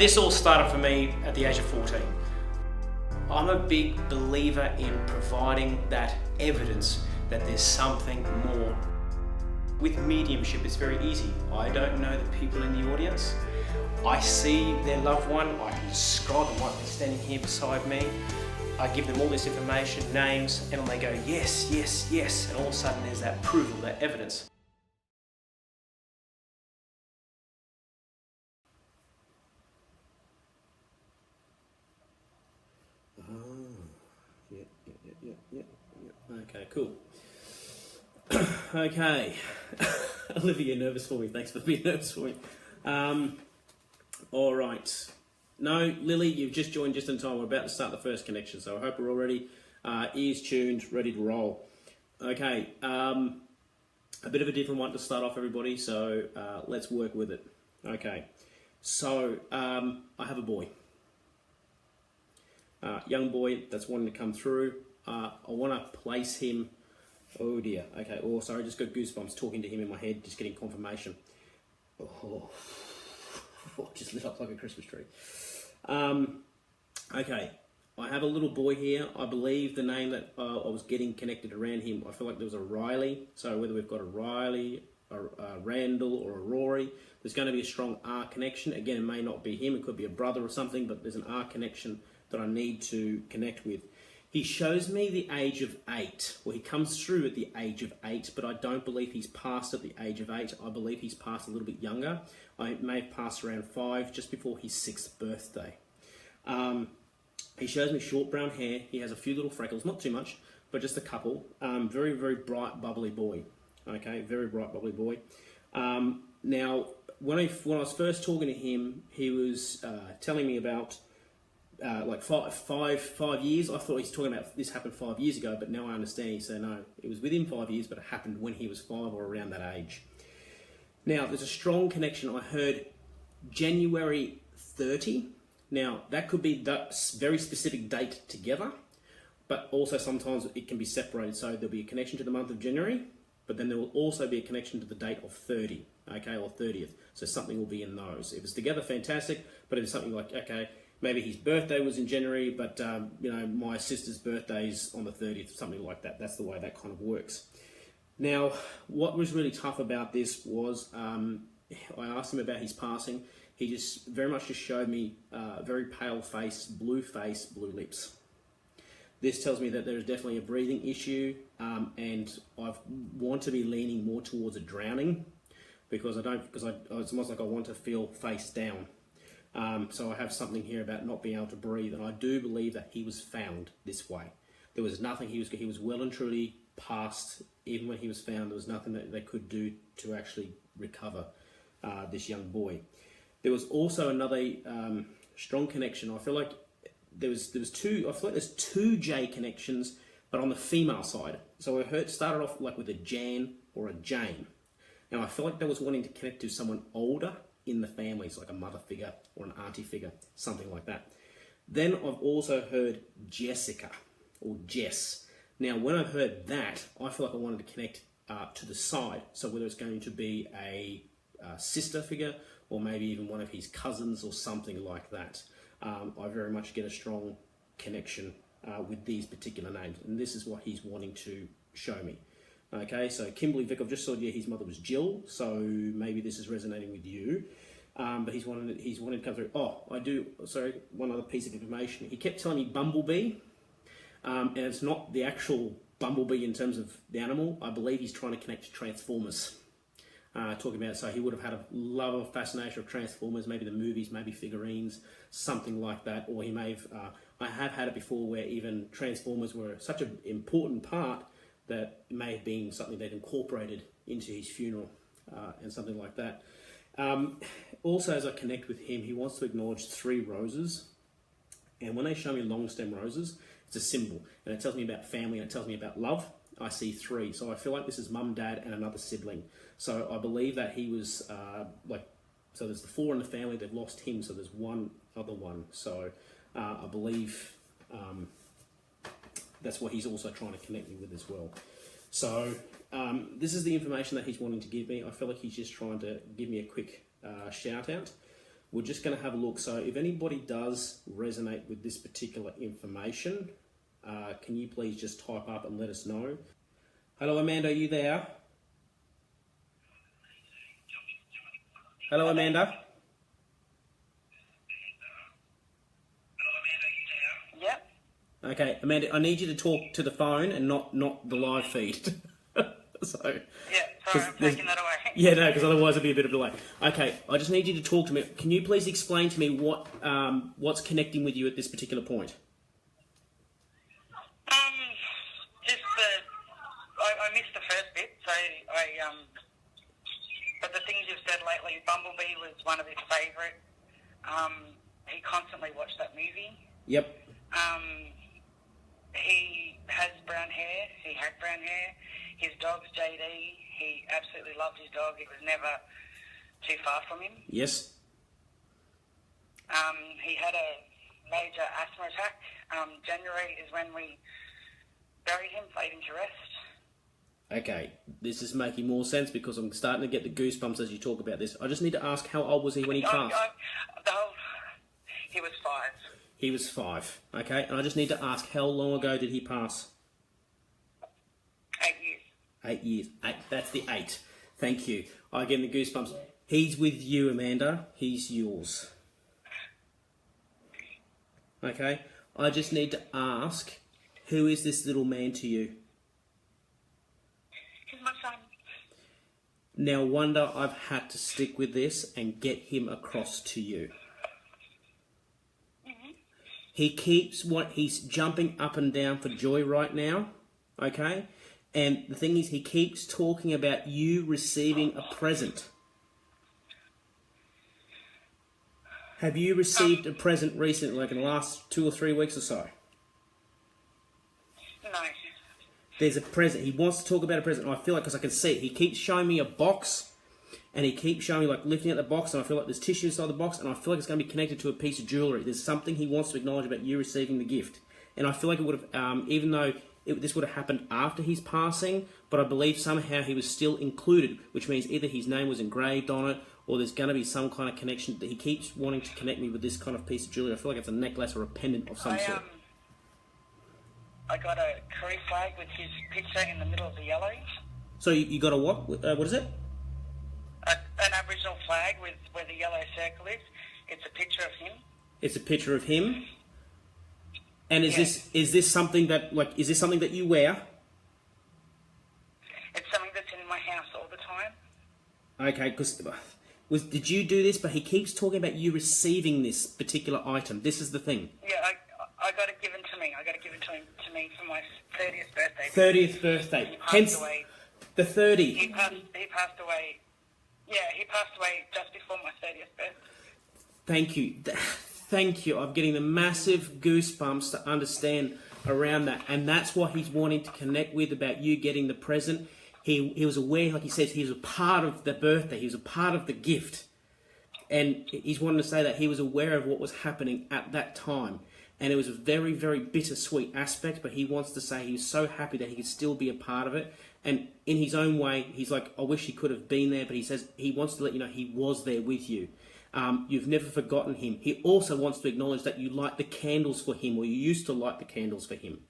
This all started for me at the age of 14. I'm a big believer in providing that evidence that there's something more. With mediumship, it's very easy. I don't know the people in the audience. I see their loved one, I can describe them like they're standing here beside me. I give them all this information, names, and they go, yes, yes, yes, and all of a sudden there's that approval, that evidence. Okay, cool. Okay. Olivia, you're nervous for me. Thanks for being nervous for me. All right. No, Lily, you've just joined just in time. We're about to start the first connection, so I hope we're all ready. Ears tuned, ready to roll. Okay. A bit of a different one to start off, everybody, so let's work with it. Okay. So, I have a boy. Young boy that's wanting to come through. I want to place him. Oh dear. Okay. Oh, sorry. I just got goosebumps talking to him in my head, just getting confirmation. Oh, just lit up like a Christmas tree. Okay. I have a little boy here. I believe the name that I was getting connected around him, I feel like there was a Riley. So whether we've got a Riley, a Randall, or a Rory, there's going to be a strong R connection. Again, it may not be him. It could be a brother or something, but there's an R connection that I need to connect with. He shows me the age of 8. Well, he comes through at the age of 8, but I don't believe he's passed at the age of 8. I believe he's passed a little bit younger. I may have passed around 5, just before his 6th birthday. He shows me short brown hair. He has a few little freckles, not too much, but just a couple. Very, very bright, bubbly boy. Okay, very bright, bubbly boy. Now, when I was first talking to him, he was telling me about like five years. I thought he's talking about this happened 5 years ago, but now I understand. He said no, it was within 5 years, but it happened when he was 5 or around that age. Now, there's a strong connection. I heard January 30. Now, that could be that very specific date together, but also sometimes it can be separated. So there'll be a connection to the month of January, but then there will also be a connection to the date of 30, okay, or 30th. So something will be in those. If it's together, fantastic, but if it's something like, okay, maybe his birthday was in January, but you know, my sister's birthday's on the 30th, something like that. That's the way that kind of works. Now, what was really tough about this was I asked him about his passing. He just very much just showed me very pale face, blue lips. This tells me that there is definitely a breathing issue, and I want to be leaning more towards a drowning because it's almost like I want to feel face down. So I have something here about not being able to breathe, and I do believe that he was found this way. There was nothing, he was well and truly passed. Even when he was found, there was nothing that they could do to actually recover this young boy. There was also another strong connection. I feel like there's two J connections, but on the female side. So I started off like with a Jan or a Jane. Now I feel like that was wanting to connect to someone older in the family, so like a mother figure or an auntie figure, something like that. Then I've also heard Jessica or Jess. Now, when I've heard that, I feel like I wanted to connect to the side. So whether it's going to be a sister figure or maybe even one of his cousins or something like that. I very much get a strong connection with these particular names, and this is what he's wanting to show me. Okay, so Kimberly Vick, I've just saw his mother was Jill, so maybe this is resonating with you. But he's wanted to come through. Oh, sorry, one other piece of information. He kept telling me Bumblebee, and it's not the actual Bumblebee in terms of the animal. I believe he's trying to connect to Transformers. Talking about, so he would have had a love or fascination of Transformers, maybe the movies, maybe figurines, something like that. Or he may have, I have had it before where even Transformers were such an important part that it may have been something they'd incorporated into his funeral and something like that. Also, as I connect with him, he wants to acknowledge 3 roses. And when they show me long stem roses, it's a symbol. And it tells me about family and it tells me about love. I see 3. So I feel like this is mum, dad, and another sibling. So I believe that he was so there's the 4 in the family, they've lost him, so there's one other one. So I believe that's what he's also trying to connect me with as well. So this is the information that he's wanting to give me. I feel like he's just trying to give me a quick shout out. we're just going to have a look. So if anybody does resonate with this particular information, can you please just type up and let us know? Hello, Amanda, are you there? Hello, Amanda. Yep. Okay, Amanda, I need you to talk to the phone and not the live feed. So, Yeah, sorry, I'm taking that away. Yeah, no, because otherwise it'll be a bit of a delay. Okay, I just need you to talk to me. Can you please explain to me what's connecting with you at this particular point? Just I missed the first bit, so but the things you've said lately, Bumblebee was one of his favourite. He constantly watched that movie. Yep. He has brown hair. He had brown hair. His dog's JD. He absolutely loved his dog. It was never too far from him. Yes. He had a major asthma attack. January is when we buried him, laid him to rest. Okay, this is making more sense because I'm starting to get the goosebumps as you talk about this. I just need to ask, how old was he when he passed? He was 5. He was 5. Okay, and I just need to ask, how long ago did he pass? 8 years. 8 years. That's the 8. Thank you. I get the goosebumps. He's with you, Amanda. He's yours. Okay, I just need to ask, who is this little man to you? He's my son. Now, wonder I've had to stick with this and get him across to you. He's jumping up and down for joy right now, okay? And the thing is, he keeps talking about you receiving a present. Have you received a present recently, like in the last 2 or 3 weeks or so? No. There's a present. He wants to talk about a present. And I feel like, because I can see it, he keeps showing me a box, and he keeps showing me, like, lifting out the box, and I feel like there's tissue inside the box, and I feel like it's going to be connected to a piece of jewellery. There's something he wants to acknowledge about you receiving the gift. And I feel like it would have, even though this would have happened after his passing, but I believe somehow he was still included, which means either his name was engraved on it, or there's going to be some kind of connection. That he keeps wanting to connect me with this kind of piece of jewellery. I feel like it's a necklace or a pendant of some sort. I got a curry flag with his picture in the middle of the yellow. So you got a what? What is it? An Aboriginal flag with where the yellow circle is. It's a picture of him. It's a picture of him. And is this something that you wear? It's something that's in my house all the time. Okay, because did you do this? But he keeps talking about you receiving this particular item. This is the thing. Yeah, I got it given to me. I got it given to me for my 30th birthday. 30th birthday. He passed Hence away. The 30. He passed away. Yeah, he passed away just before my 30th birthday. Thank you. Thank you. I'm getting the massive goosebumps to understand around that. And that's what he's wanting to connect with about you getting the present. He was aware, like he says, he was a part of the birthday. He was a part of the gift. And he's wanting to say that he was aware of what was happening at that time. And it was a very, very bittersweet aspect, but he wants to say he was so happy that he could still be a part of it. And in his own way, he's like, I wish he could have been there, but he says he wants to let you know he was there with you. You've never forgotten him. He also wants to acknowledge that you light the candles for him, or you used to light the candles for him.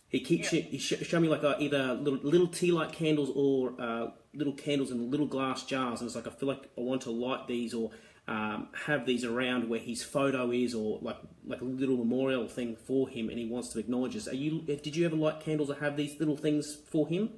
He keeps showing me like either little tea light candles or little candles in little glass jars, and it's like I feel like I want to light these or have these around where his photo is, or like a little memorial thing for him, and he wants to acknowledge this. Did you ever light candles or have these little things for him?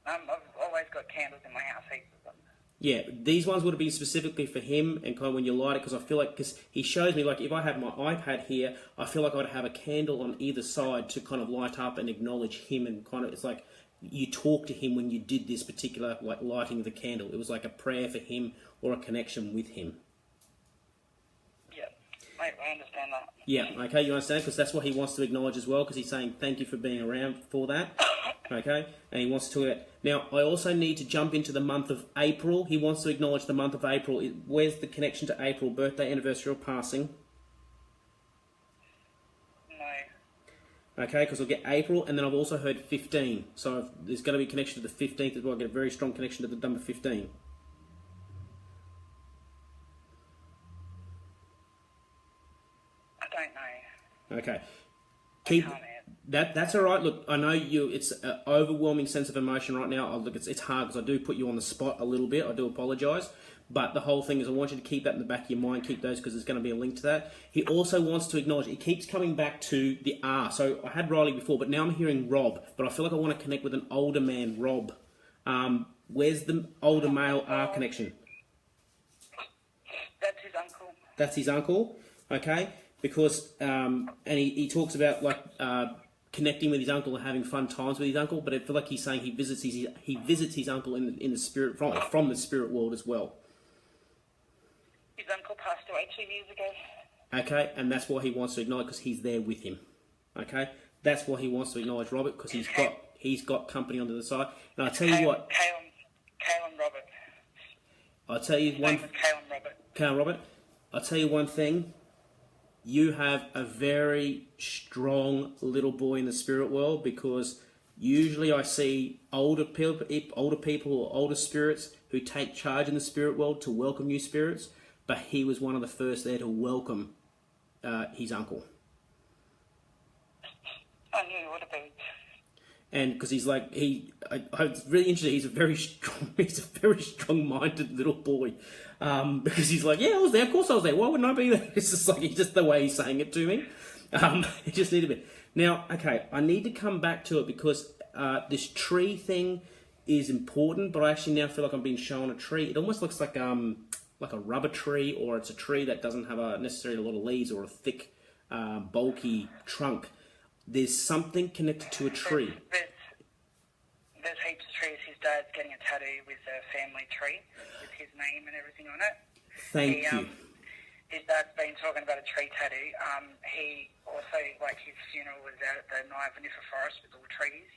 I've always got candles in my house. Heaps of them. Yeah, these ones would have been specifically for him, and kind of when you light it, because I feel like, because he shows me, like if I have my iPad here, I feel like I'd have a candle on either side to kind of light up and acknowledge him, and kind of, it's like you talk to him when you did this particular, like lighting the candle. It was like a prayer for him or a connection with him. Yeah, I understand that. Yeah, okay, you understand? Because that's what he wants to acknowledge as well, because he's saying thank you for being around for that. Okay, and he wants to talk about. Now, I also need to jump into the month of April. He wants to acknowledge the month of April. Where's the connection to April? Birthday, anniversary, or passing? No. Okay, because I'll get April, and then I've also heard 15. So there's going to be a connection to the 15th as well. I get a very strong connection to the number 15. know. Okay. I can't answer. That's all right. Look, I know you. It's an overwhelming sense of emotion right now. Look, it's hard because I do put you on the spot a little bit. I do apologise, but the whole thing is I want you to keep that in the back of your mind. Keep those because there's going to be a link to that. He also wants to acknowledge. He keeps coming back to the R. So I had Riley before, but now I'm hearing Rob. But I feel like I want to connect with an older man, Rob. Where's the older male R connection? That's his uncle. That's his uncle. Okay, because and he talks about like connecting with his uncle and having fun times with his uncle. But I feel like he's saying he visits his uncle in the spirit from the spirit world as well. His uncle passed away 2 years ago. Okay, and that's why he wants to acknowledge because he's there with him. Okay, that's why he wants to acknowledge Robert because he's got company on the other side. And I tell you what, Kalen Robert. I'll tell you one. Kalen Robert. Kalen Robert. I'll tell you one thing. You have a very strong little boy in the spirit world because usually I see older people or older spirits who take charge in the spirit world to welcome new spirits, but he was one of the first there to welcome his uncle. I knew he would have been. And because he's like it's really interesting. He's a very strong-minded little boy. Because he's like, yeah, I was there. Of course I was there. Why wouldn't I be there? It's just like just the way he's saying it to me. It just needed a bit. Now, okay, I need to come back to it because this tree thing is important. But I actually now feel like I'm being shown a tree. It almost looks like a rubber tree, or it's a tree that doesn't have necessarily a lot of leaves or a thick, bulky trunk. There's something connected to a tree. There's heaps of trees. His dad's getting a tattoo with a family tree with his name and everything on it. Thank you. His dad's been talking about a tree tattoo. He also, like, his funeral was out at the Niagara Forest with all the trees.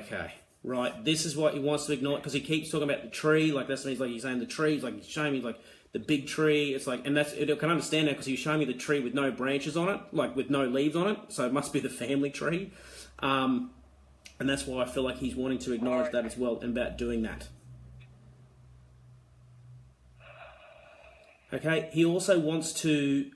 Okay. Right. This is what he wants to ignore because he keeps talking about the tree. Like, that's what he's saying the tree. He's like, he's showing me, like, the big tree. It's like, and I can understand that because he's showing me the tree with no branches on it, like with no leaves on it. So it must be the family tree. And that's why I feel like he's wanting to acknowledge that as well and about doing that. Okay, he also wants to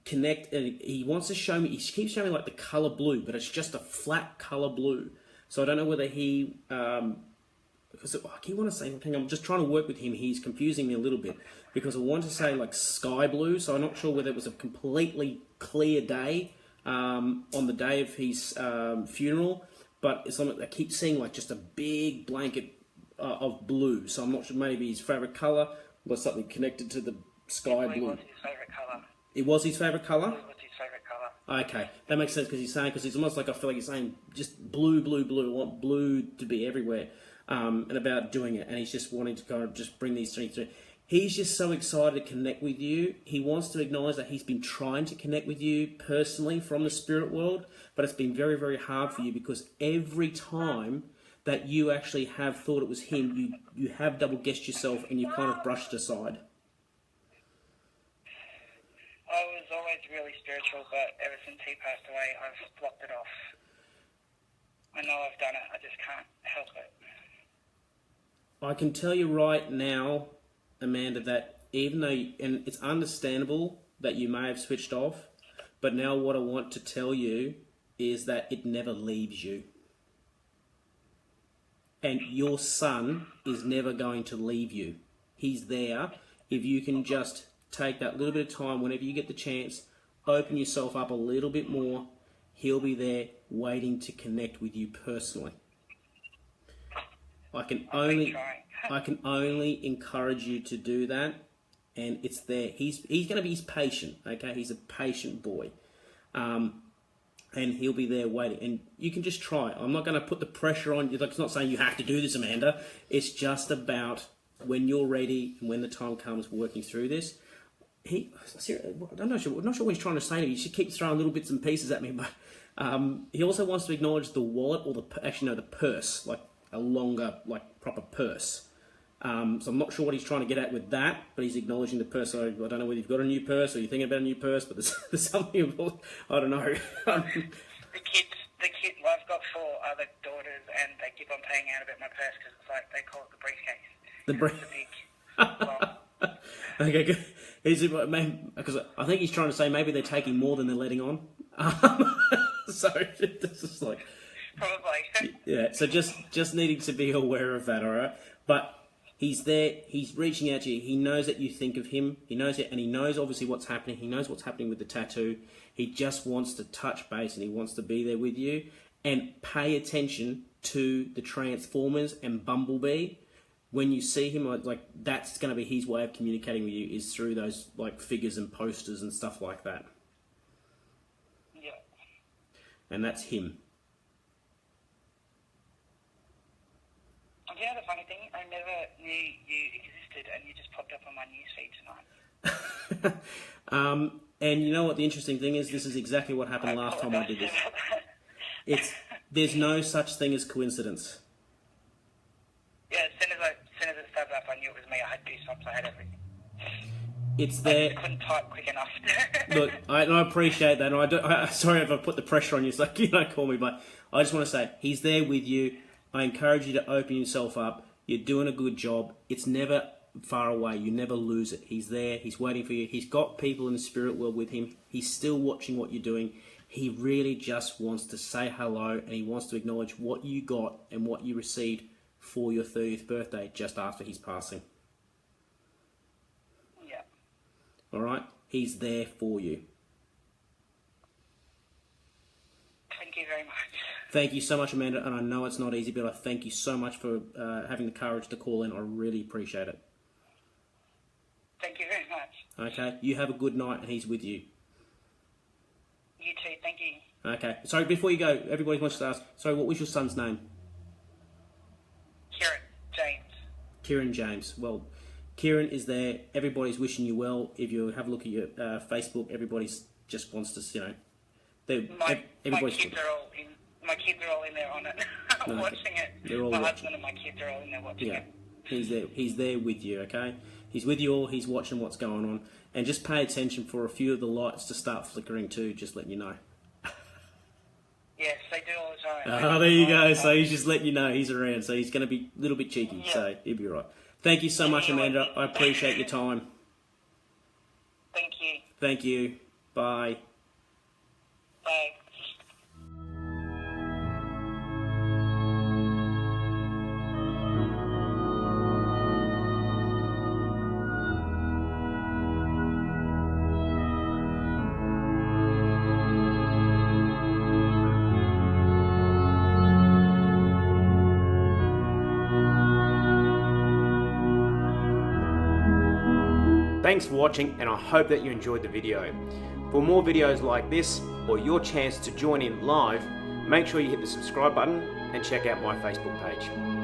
connect, and he wants to show me, he keeps showing me like the colour blue, but it's just a flat colour blue. So I don't know whether he, because I keep wanting to say, I'm just trying to work with him, he's confusing me a little bit, because I want to say like sky blue, so I'm not sure whether it was a completely clear day on the day of his funeral, but it's something I keep seeing like just a big blanket of blue. So I'm not sure, maybe his favourite colour was something connected to the sky blue. It was his favourite colour. It was his favourite colour? It was his favourite colour. Okay, that makes sense because it's almost like I feel like he's saying just blue, blue, blue. I want blue to be everywhere, and about doing it. And he's just wanting to kind of just bring these things through. He's just so excited to connect with you. He wants to acknowledge that he's been trying to connect with you personally from the spirit world, but it's been very, very hard for you because every time that you actually have thought it was him, you have double guessed yourself and you kind of brushed aside. I was always really spiritual, but ever since he passed away, I've blocked it off. I know I've done it, I just can't help it. I can tell you right now, Amanda, that even though, and it's understandable that you may have switched off, but now what I want to tell you is that it never leaves you. And your son is never going to leave you. He's there. If you can just take that little bit of time, whenever you get the chance, open yourself up a little bit more, he'll be there waiting to connect with you personally. I can only encourage you to do that, and it's there. He's going to be patient, okay? He's a patient boy, and he'll be there waiting. And you can just try. I'm not going to put the pressure on you. Like, it's not saying you have to do this, Amanda. It's just about when you're ready and when the time comes working through this. I'm not sure what he's trying to say to me. He just keeps throwing little bits and pieces at me, but he also wants to acknowledge the wallet or the purse, like a longer, like proper purse. So I'm not sure what he's trying to get at with that, but he's acknowledging the purse. So I don't know whether you've got a new purse or you're thinking about a new purse, but there's something involved. I don't know. The kids, well, I've got 4 other daughters, and they keep on paying out about my purse because it's like they call it the briefcase. The briefcase. Okay, good. Is it because I think he's trying to say maybe they're taking more than they're letting on. So this is like, Probably. yeah. So just needing to be aware of that, all right. But he's there. He's reaching out to you. He knows that you think of him. He knows it, and he knows obviously what's happening. He knows what's happening with the tattoo. He just wants to touch base, and he wants to be there with you and pay attention to the Transformers and Bumblebee. When you see him, like that's going to be his way of communicating with you, is through those like figures and posters and stuff like that. Yeah. And that's him. You know the funny thing? I never knew you existed, and you just popped up on my newsfeed tonight. And you know what the interesting thing is? This is exactly what happened last time I did this. There's no such thing as coincidence. Yeah, as soon as it started up, I knew it was me. I had goosebumps. I had everything. It's there. I couldn't type quick enough. Look, I appreciate that. And sorry if I put the pressure on you. It's like, you don't call me, but I just want to say he's there with you. I encourage you to open yourself up. You're doing a good job. It's never far away. You never lose it. He's there. He's waiting for you. He's got people in the spirit world with him. He's still watching what you're doing. He really just wants to say hello, and he wants to acknowledge what you got and what you received for your 30th birthday just after his passing. Yeah. All right? He's there for you. Thank you very much. Thank you so much, Amanda, and I know it's not easy, but I thank you so much for having the courage to call in. I really appreciate it. Thank you very much. Okay? You have a good night, and he's with you. You too. Thank you. Okay. Sorry, before you go, everybody wants to ask, sorry, what was your son's name? Kyrren James. Kyrren James. Well, Kyrren is there. Everybody's wishing you well. If you have a look at your Facebook, everybody's just wants to, you know, My everybody's kids are all in. My kids are all in there on it, watching it. They're all my watching. husband and my kids are all in there watching Yeah, it. he's there with you. Okay, he's with you all. He's watching what's going on, and just pay attention for a few of the lights to start flickering too. Just letting you know. Yes, they do all the time. Oh, there you go. So he's just letting you know he's around. So he's going to be a little bit cheeky. Yeah. So he'll be right. Thank you so much, Amanda. I appreciate your time. Thank you. Thank you. Bye. Bye. Thanks for watching, and I hope that you enjoyed the video. For more videos like this, or your chance to join in live, make sure you hit the subscribe button and check out my Facebook page.